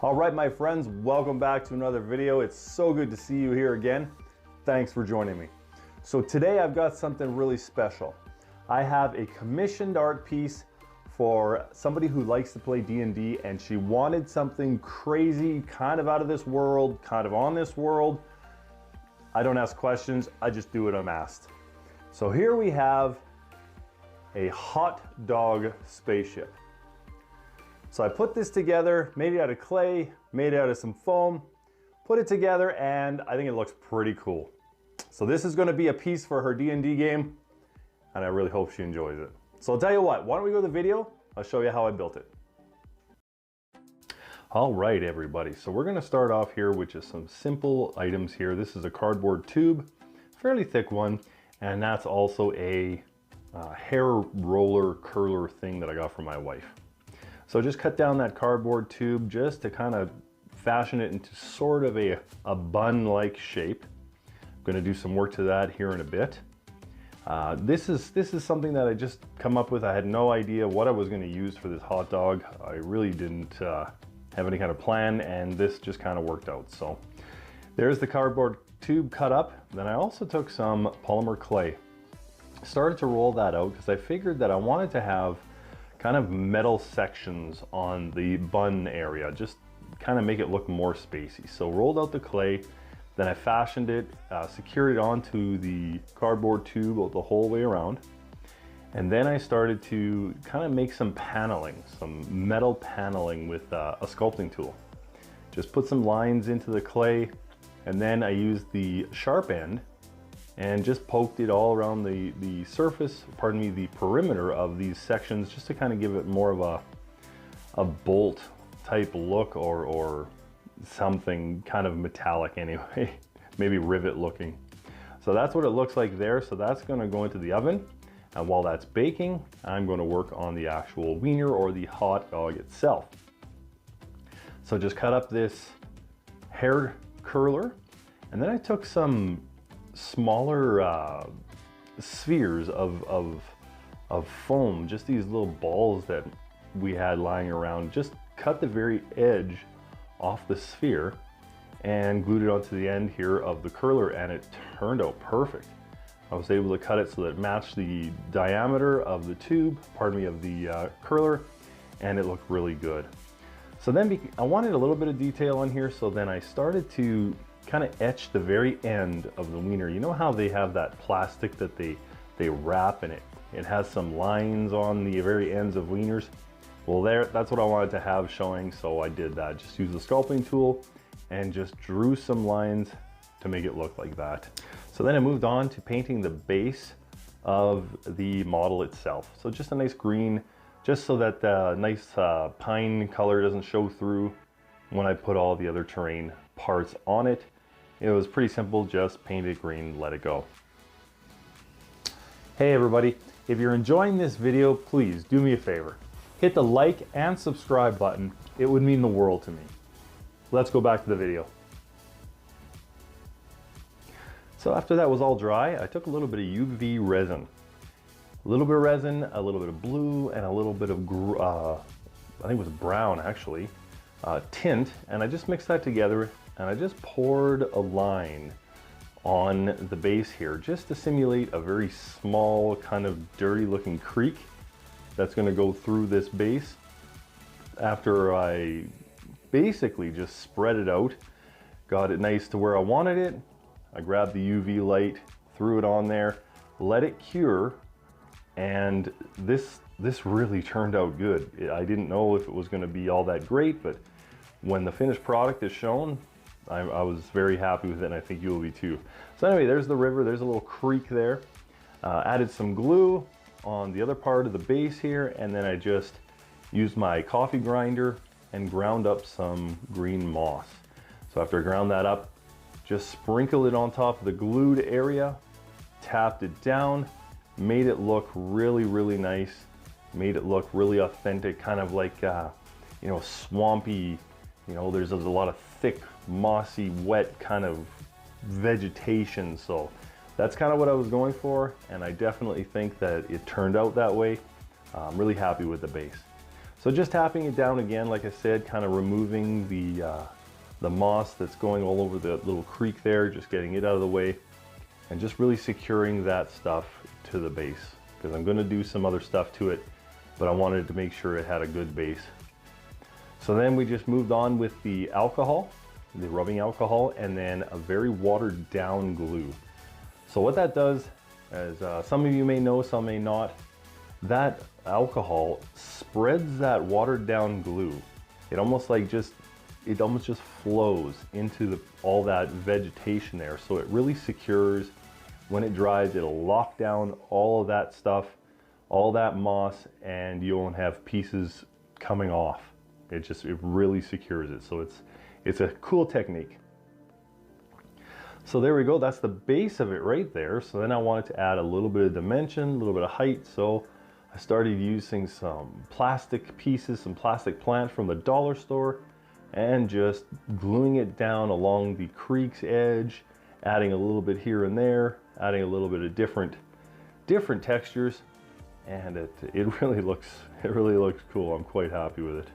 All right, my friends, welcome back to another video. It's so good to see you here again. Thanks for joining me. So today I've got something really special. I have a commissioned art piece for somebody who likes to play D&D, and she wanted something crazy, kind of out of this world, kind of on this world. I don't ask questions, I just do what I'm asked. So here we have a hot dog spaceship. So I put this together, made it out of clay, made it out of some foam, put it together, and I think it looks pretty cool. So this is gonna be a piece for her D&D game, and I really hope she enjoys it. So I'll tell you what, why don't we go to the video? I'll show you how I built it. All right, everybody, so we're gonna start off here with just some simple items here. This is a cardboard tube, fairly thick one, and that's also a hair roller curler thing that I got from my wife. So just cut down that cardboard tube just to kind of fashion it into sort of a bun-like shape. I'm gonna do some work to that here in a bit. This is something that I just come up with. I had no idea what I was gonna use for this hot dog. I really didn't have any kind of plan, and this just kind of worked out. So there's the cardboard tube cut up. Then I also took some polymer clay. Started to roll that out because I figured that I wanted to have kind of metal sections on the bun area, just kind of make it look more spacey. So rolled out the clay, then I fashioned it, secured it onto the cardboard tube the whole way around. And then I started to kind of make some paneling, some metal paneling with a sculpting tool. Just put some lines into the clay, and then I used the sharp end and just poked it all around the surface, pardon me, the perimeter of these sections, just to kind of give it more of a bolt type look, or something kind of metallic anyway, maybe rivet looking. So that's what it looks like there. So that's gonna go into the oven. And while that's baking, I'm gonna work on the actual wiener or the hot dog itself. So just cut up this hair curler, and then I took some smaller spheres of foam, just these little balls that we had lying around, just cut the very edge off the sphere and glued it onto the end here of the curler, and it turned out perfect. I was able to cut it so that it matched the diameter of the tube, pardon me, of the curler, and it looked really good. So then I wanted a little bit of detail on here, so then I started to kind of etch the very end of the wiener. You know how they have that plastic that they wrap, and it has some lines on the very ends of wieners? Well, that's what I wanted to have showing, so I did that. Just used the sculpting tool and just drew some lines to make it look like that. So then I moved on to painting the base of the model itself. So just a nice green, just so that the nice pine color doesn't show through when I put all the other terrain parts on it. It was pretty simple, just paint it green, let it go. Hey everybody, if you're enjoying this video, please do me a favor. Hit the like and subscribe button. It would mean the world to me. Let's go back to the video. So after that was all dry, I took a little bit of UV resin. A little bit of resin, a little bit of blue, and a little bit of, I think it was brown actually, tint, and I just mixed that together, and I just poured a line on the base here just to simulate a very small, kind of dirty looking creek that's going to go through this base. After I basically just spread it out, got it nice to where I wanted it, I grabbed the UV light, threw it on there, let it cure, and this really turned out good. I didn't know if it was going to be all that great, but when the finished product is shown, I was very happy with it, and I think you will be too. So anyway, there's the river, there's a little creek there. Added some glue on the other part of the base here, and then I just used my coffee grinder and ground up some green moss. So after I ground that up, just sprinkled it on top of the glued area, tapped it down, made it look really, really nice, made it look really authentic, kind of like, you know, swampy, you know, there's a lot of thick, mossy, wet kind of vegetation. So that's kind of what I was going for, and I definitely think that it turned out that way. I'm really happy with the base. So just tapping it down again, like I said, kind of removing the moss that's going all over the little creek there, just getting it out of the way, and just really securing that stuff to the base, because I'm going to do some other stuff to it, but I wanted to make sure it had a good base. So then we just moved on with the alcohol, the rubbing alcohol, and then a very watered down glue. So what that does, as some of you may know, some may not, that alcohol spreads that watered down glue. It almost just flows into all that vegetation there. So it really secures. When it dries, it'll lock down all of that stuff, all that moss, and you won't have pieces coming off. It really secures it. So it's a cool technique. So there we go, that's the base of it right there. So then I wanted to add a little bit of dimension, a little bit of height. So I started using some plastic pieces, some plastic plant from the dollar store, and just gluing it down along the creek's edge, adding a little bit here and there, adding a little bit of different textures, and it really looks cool. I'm quite happy with it.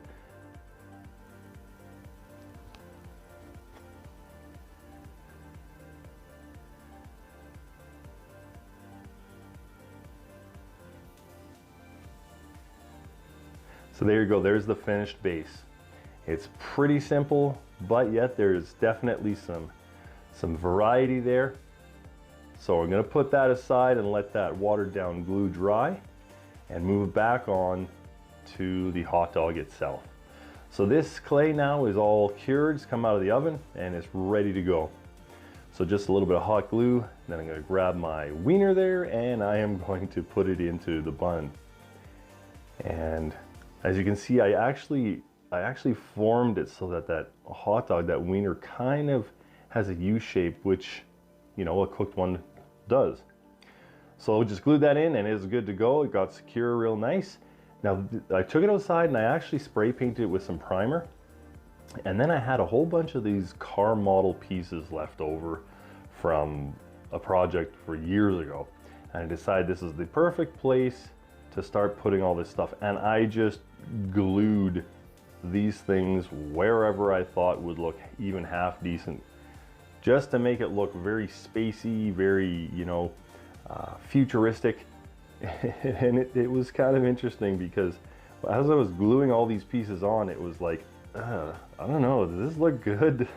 So there you go, there's the finished base. It's pretty simple, but yet there's definitely some variety there. So I'm gonna put that aside and let that watered down glue dry and move back on to the hot dog itself. So this clay now is all cured, it's come out of the oven and it's ready to go. So just a little bit of hot glue, then I'm gonna grab my wiener there and I am going to put it into the bun. And as you can see, I actually formed it so that hot dog, that wiener, kind of has a U shape, which, you know, a cooked one does. So just glued that in and it's good to go. It got secure real nice. Now I took it outside and I actually spray painted it with some primer. And then I had a whole bunch of these car model pieces left over from a project for years ago. And I decided this is the perfect place to start putting all this stuff. And I just glued these things wherever I thought would look even half decent, just to make it look very spacey, very, you know, futuristic. And it was kind of interesting because as I was gluing all these pieces on, it was like, I don't know, does this look good?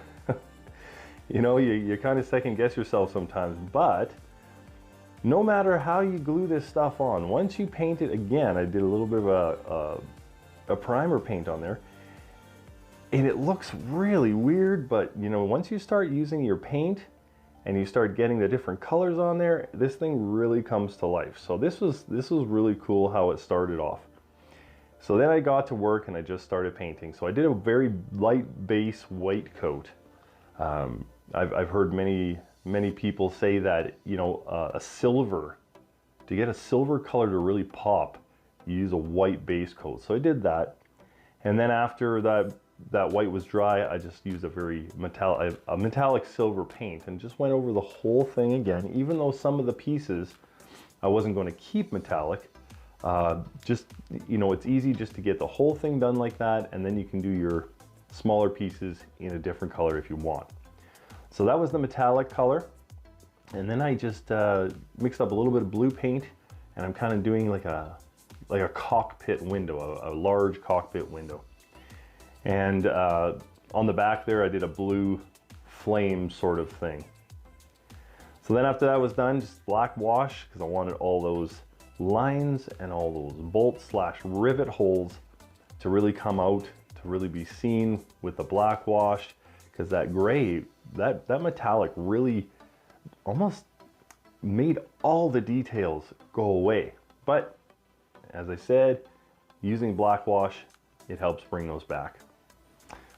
You know, you kind of second guess yourself sometimes, but no matter how you glue this stuff on, once you paint it again, I did a little bit of a primer paint on there, and it looks really weird, but you know, once you start using your paint and you start getting the different colors on there, this thing really comes to life. So this was really cool how it started off. So then I got to work and I just started painting. So I did a very light base white coat. I've heard many people say that, you know, to get a silver color to really pop, you use a white base coat. So I did that, and then after that white was dry, I just used a very metallic silver paint and just went over the whole thing again, even though some of the pieces I wasn't going to keep metallic. Just, you know, it's easy just to get the whole thing done like that, and then you can do your smaller pieces in a different color if you want. So that was the metallic color, and then I just mixed up a little bit of blue paint, and I'm kind of doing like a cockpit window, a large cockpit window. And on the back there, I did a blue flame sort of thing. So then after that was done, just black wash, because I wanted all those lines and all those bolt/rivet holes to really come out, to really be seen with the black wash, because that gray, that metallic really almost made all the details go away. But as I said, using black wash, it helps bring those back.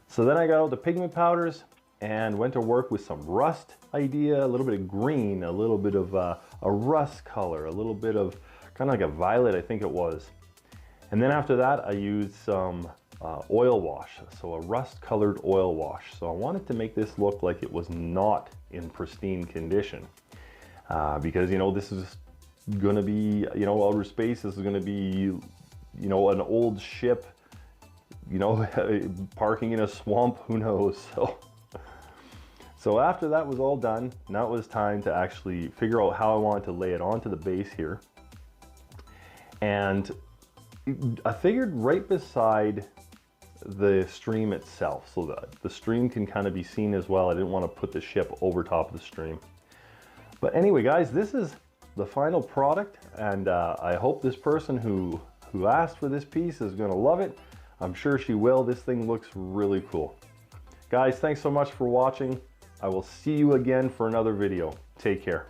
So then I got out the pigment powders and went to work with some rust idea, a little bit of green, a little bit of a rust color, a little bit of kind of like a violet, I think it was. And then after that, I used some oil wash, so a rust colored oil wash. So I wanted to make this look like it was not in pristine condition. Because, you know, this is gonna be, you know, outer space, this is gonna be, you know, an old ship, you know, parking in a swamp, who knows. So after that was all done, now it was time to actually figure out how I wanted to lay it onto the base here. And I figured right beside the stream itself, so that the stream can kind of be seen as well. I didn't want to put the ship over top of the stream. But anyway, guys, this is the final product, and I hope this person who asked for this piece is going to love it. I'm sure she will. This thing looks really cool. Guys, thanks so much for watching. I will see you again for another video. Take care.